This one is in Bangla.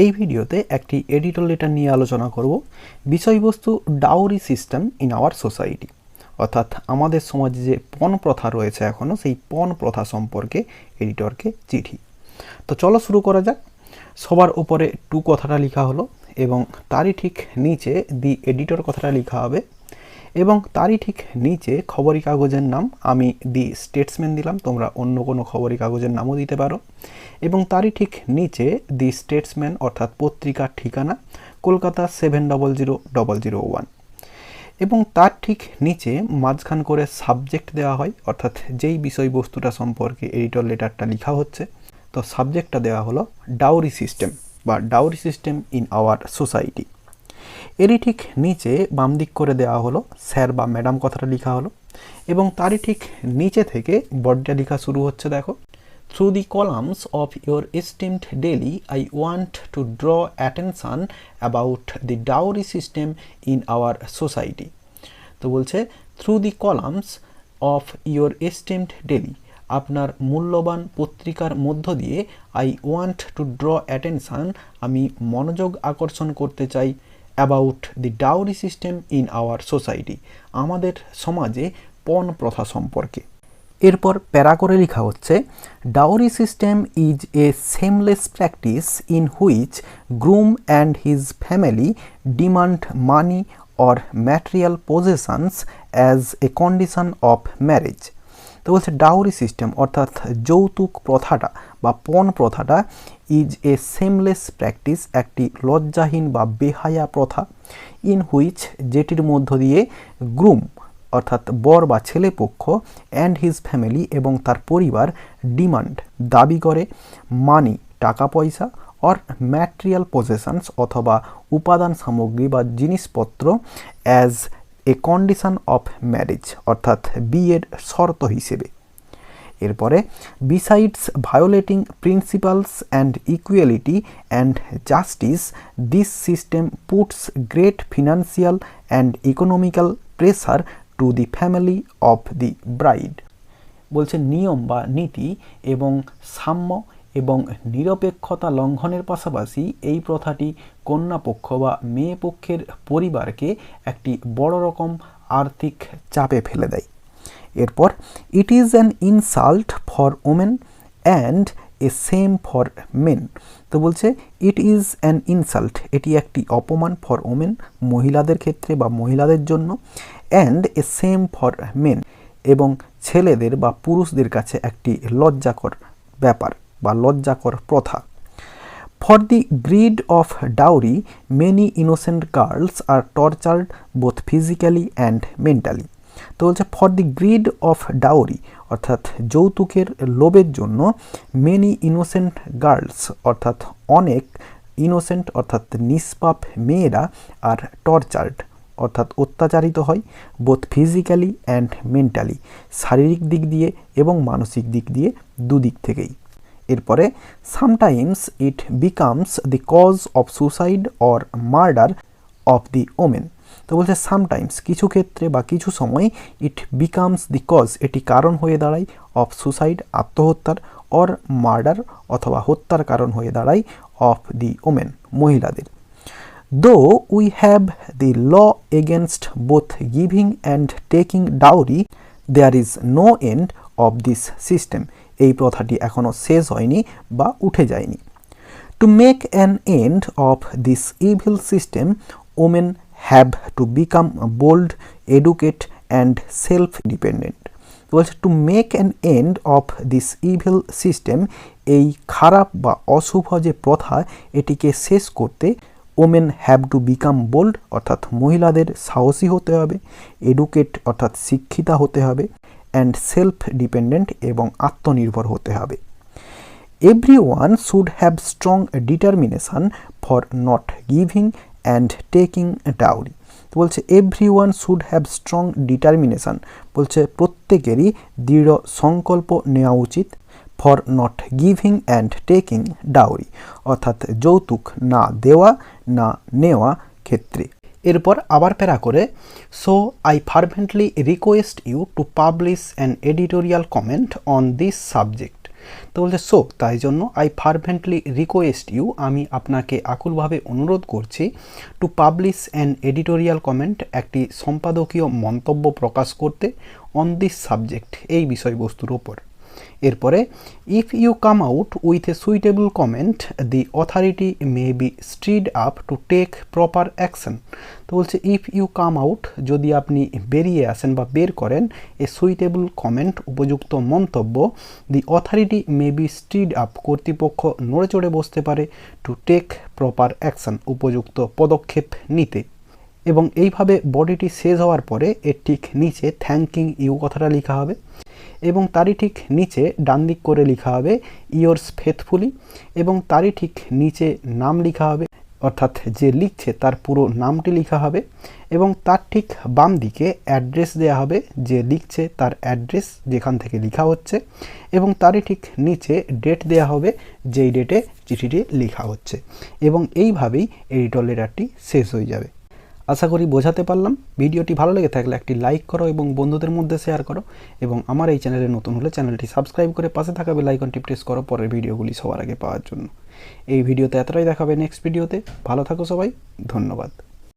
এই ভিডিওতে একটি এডিটর লেটার নিয়ে আলোচনা করব। বিষয়বস্তু dowry system in our society, অর্থাৎ আমাদের সমাজে যে পণ প্রথা রয়েছে এখনও, সেই পণ প্রথা সম্পর্কে এডিটরকে চিঠি। তো চলো শুরু করা যাক। সবার উপরে টু কথাটা লেখা হলো এবং তারই ঠিক নিচে দি এডিটর কথাটা লেখা হবে এবং তারই ঠিক নিচে খবরের কাগজের নাম আমি দি স্টেটসম্যান দিলাম, তোমরা অন্য কোনো খবরের কাগজের নামও দিতে পারো। এবং তারই ঠিক নিচে দি স্টেটসম্যান অর্থাৎ পত্রিকার ঠিকানা কলকাতা 700001 এবং তার ঠিক নিচে মাঝখান করে সাবজেক্ট দেওয়া হয়, অর্থাৎ যেই বিষয়বস্তুটা সম্পর্কে এডিটর লেটারটা লেখা হচ্ছে। তো সাবজেক্টটা দেওয়া হলো ডাউরি সিস্টেম বা dowry system in our society. এরই ঠিক নিচে বাম দিক করে দেওয়া হলো স্যার বা ম্যাডাম কথাটা লেখা হলো এবং তারই ঠিক নিচে থেকে বডিটা লেখা শুরু হচ্ছে। দেখো, Through the columns of your esteemed daily, I want to draw attention about the dowry system in our society. তো বলছে through the columns of your esteemed daily, আপনার মূল্যবান পত্রিকার মধ্য দিয়ে I want to draw attention, আমি মনোযোগ আকর্ষণ করতে চাই about the dowry system in our society, আমাদের সমাজে পণ প্রথা সম্পর্কে। এরপর প্যারা করে লেখা হচ্ছে dowry system is a seamless practice in which groom and his family demand money or material পজেশনস as a condition of marriage. তো বলছে ডাউরি সিস্টেম অর্থাৎ যৌতুক প্রথাটা বা পণ প্রথাটা ইজ এ সেমলেস প্র্যাকটিস, একটি লজ্জাহীন বা বেহায়া প্রথা, ইন হুইচ যেটির মধ্য দিয়ে গ্রুম অর্থাৎ বর বা ছেলে পক্ষ অ্যান্ড হিজ ফ্যামিলি এবং তার পরিবার ডিমান্ড দাবি করে মানি টাকা পয়সা অর ম্যাটেরিয়াল পজেশনস অথবা উপাদান সামগ্রী বা জিনিসপত্র as a condition of marriage অর্থাৎ বিয়ের শর্ত হিসেবে। এরপরে besides violating principles and equality and justice, this system puts great financial and economical pressure to the family of the bride. বলছে নিয়ম বা নীতি এবং সাম্য এবং নিরপেক্ষতা লঙ্ঘনের পাশাপাশি এই প্রথাটি কন্যাপক্ষ বা মেয়ে পক্ষের পরিবারকে একটি বড় রকম আর্থিক চাপে ফেলে দেয়। এরপর it is an insult for women and a same for men. তো বলছে ইট ইজ অ্যান ইনসাল্ট, এটি একটি অপমান ফর ওমেন মহিলাদের ক্ষেত্রে বা মহিলাদের জন্য, and a same for men এবং ছেলেদের বা পুরুষদের কাছে একটি লজ্জাকর ব্যাপার বা লজ্জাকর প্রথা। For the greed of dowry many innocent girls are tortured both physically and mentally. তো বলছে for the greed of dowry অর্থাৎ যৌতুকের লোভের জন্য মেনি ইনোসেন্ট গার্লস অর্থাৎ অনেক ইনোসেন্ট অর্থাৎ নিষ্পাপ মেয়েরা আর টর্চার্ড অর্থাৎ অত্যাচারিত হয় বোথ ফিজিক্যালি অ্যান্ড মেন্টালি, শারীরিক দিক দিয়ে এবং মানসিক দিক দিয়ে দুদিক থেকেই। এরপরে sometimes it becomes the cause of suicide or murder of the women. তো বলছে সামটাইমস কিছু ক্ষেত্রে বা কিছু সময় ইট বিকামস দি কজ এটি কারণ হয়ে দাঁড়ায় অফ সুসাইড আত্মহত্যার অর মার্ডার অথবা হত্যার কারণ হয়ে দাঁড়ায় অফ দি ওমেন মহিলাদের। Though we have the law against both giving and taking dowry, there is no end of this system, এই প্রথাটি এখনও শেষ হয়নি বা উঠে যায়নি। To make an end of this evil system women have to become bold, educate and self dependent. বলছে to make an end of this evil system, এই খারাপ বা অশুভ যে প্রথা এটিকে শেষ করতে women have to become bold অর্থাৎ মহিলাদের সাহসী হতে হবে, এডুকেট অর্থাৎ শিক্ষিতা হতে হবে, অ্যান্ড সেলফ ডিপেন্ডেন্ট এবং আত্মনির্ভর হতে হবে। Everyone should have strong determination for not giving and taking dowry. তো বলছে everyone should have strong determination, বলছে প্রত্যেকেরই দৃঢ় সংকল্প নেওয়া উচিত for not giving and taking dowry অর্থাৎ যৌতুক না দেওয়া না নেওয়া ক্ষেত্রে। এরপর আবার প্যারা করে so I fervently request you to publish an editorial comment on this subject. তো বলছে সো তাই জন্য আই ফারভেন্টলি রিকোয়েস্ট ইউ, আমি আপনাকে আকুলভাবে অনুরোধ করছি two publish an editorial comment, একটি সম্পাদকীয় মন্তব্য প্রকাশ করতে অন দিস সাবজেক্ট, এই বিষয়বস্তুর ওপর। এরপরে if you come out with a suitable comment the authority may be stirred up to take proper action. তো বলছে ইফ ইউ কাম আউট, যদি আপনি বেরিয়ে আসেন বা বের করেন এ সুইটেবল কমেন্ট, উপযুক্ত মন্তব্য, the authority may be stirred up, কর্তৃপক্ষ নড়ে চড়ে বসতে পারে, টু টেক প্রপার অ্যাকশন, উপযুক্ত পদক্ষেপ নিতে। এবং এইভাবে বডিটি শেষ হওয়ার পরে এর ঠিক নিচে থ্যাঙ্কিং ইউ কথাটা লেখা হবে এবং তারই ঠিক নিচে ডান দিক করে লেখা হবে ইয়োর্স ফেথফুলি এবং তারই ঠিক নিচে নাম লেখা হবে, অর্থাৎ যে লিখছে তার পুরো নামটি লেখা হবে এবং তার ঠিক বাম দিকে অ্যাড্রেস দেওয়া হবে, যে লিখছে তার অ্যাড্রেস যেখান থেকে লেখা হচ্ছে এবং তারই ঠিক নিচে ডেট দেওয়া হবে যেই ডেটে চিঠিটি লেখা হচ্ছে এবং এইভাবেই এডিটর লেটারটি শেষ হয়ে যাবে। আশা করি বোঝাতে পারলাম। ভিডিওটি ভালো লেগে থাকলে একটি লাইক করো এবং বন্ধুদের মধ্যে শেয়ার করো এবং আমার এই চ্যানেলে নতুন হলে চ্যানেলটি সাবস্ক্রাইব করে পাশে থাকা বেল আইকনটি প্রেস করো পরের ভিডিওগুলি সবার আগে পাওয়ার জন্য। এই ভিডিওতে এতটাই দেখাবে, নেক্সট ভিডিওতে। ভালো থাকো সবাই, ধন্যবাদ।